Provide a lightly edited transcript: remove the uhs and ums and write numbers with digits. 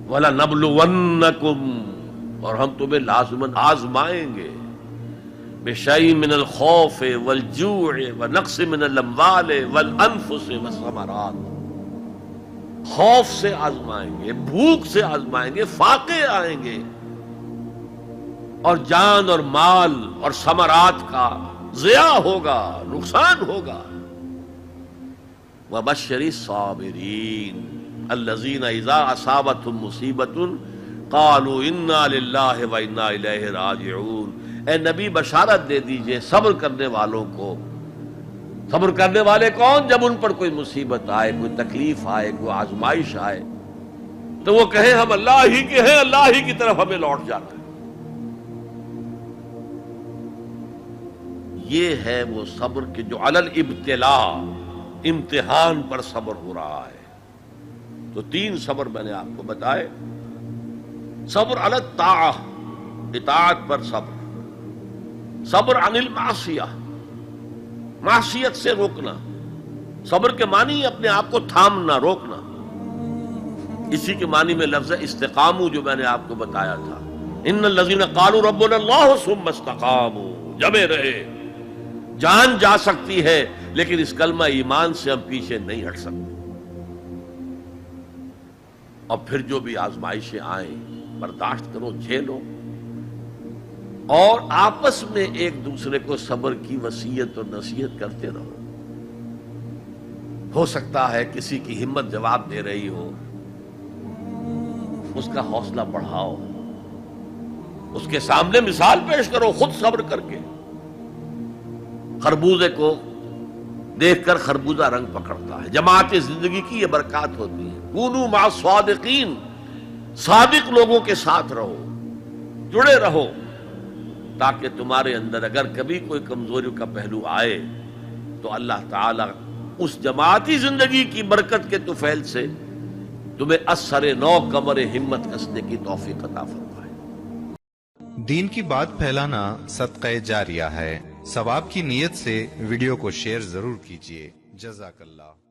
وَلَنَبْلُوَنَّكُمْ، اور ہم تمہیں لازماً آزمائیں گے، بِشَيْءٍ مِّنَ الْخَوْفِ وَالْجُوعِ وَنَقْصٍ مِّنَ الْأَمْوَالِ وَالْأَنفُسِ وَالثَّمَرَاتِ، خوف سے آزمائیں گے، بھوک سے آزمائیں گے، فاقے آئیں گے، اور جان اور مال اور ثمرات کا ضیاع ہوگا، نقصان ہوگا۔ وَبَشِّرِ الصَّابِرِينَ الَّذِينَ إِذَا أَصَابَتْهُمْ مُصِيبَةٌ قَالُوا إِنَّا لِلَّهِ وَإِنَّا إِلَيْهِ رَاجِعُونَ، اے نبی بشارت دے دیجئے صبر کرنے والوں کو۔ صبر کرنے والے کون؟ جب ان پر کوئی مصیبت آئے، کوئی تکلیف آئے، کوئی آزمائش آئے، تو وہ کہیں ہم اللہ ہی کے ہیں، اللہ ہی کی طرف ہمیں لوٹ جانا ہے۔ یہ ہے وہ صبر کہ جو علی الابتلاء، امتحان پر صبر ہو رہا ہے۔ تو 3 صبر میں نے آپ کو بتائے۔ صبر علی الطاعہ، اطاعت پر صبر، صبر عن المعصیہ، معصیت سے روکنا۔ صبر کے معنی اپنے آپ کو تھامنا، روکنا۔ اسی کے معنی میں لفظ استقاموا جو میں نے آپ کو بتایا تھا، ان الذین قالوا ربنا اللہ ثم استقاموا، جمے رہے۔ جان جا سکتی ہے لیکن اس کلمہ ایمان سے ہم پیچھے نہیں ہٹ سکتے۔ اور پھر جو بھی آزمائشیں آئیں برداشت کرو، جھیلو، اور آپس میں ایک دوسرے کو صبر کی وصیت اور نصیحت کرتے رہو۔ ہو سکتا ہے کسی کی ہمت جواب دے رہی ہو، اس کا حوصلہ بڑھاؤ، اس کے سامنے مثال پیش کرو خود صبر کر کے۔ خربوزے کو دیکھ کر خربوزہ رنگ پکڑتا ہے۔ جماعت زندگی کی یہ برکات ہوتی ہے۔ کونوا مع الصادقین، صادق لوگوں کے ساتھ رہو، جڑے رہو، تاکہ تمہارے اندر اگر کبھی کوئی کمزوری کا پہلو آئے تو اللہ تعالی اس جماعتی زندگی کی برکت کے طفیل سے تمہیں اثر نو کمر ہمت کسنے کی توفیق عطا فرمائے۔ دین کی بات پھیلانا صدقہ جاریہ ہے۔ ثواب کی نیت سے ویڈیو کو شیئر ضرور کیجیے۔ جزاک اللہ۔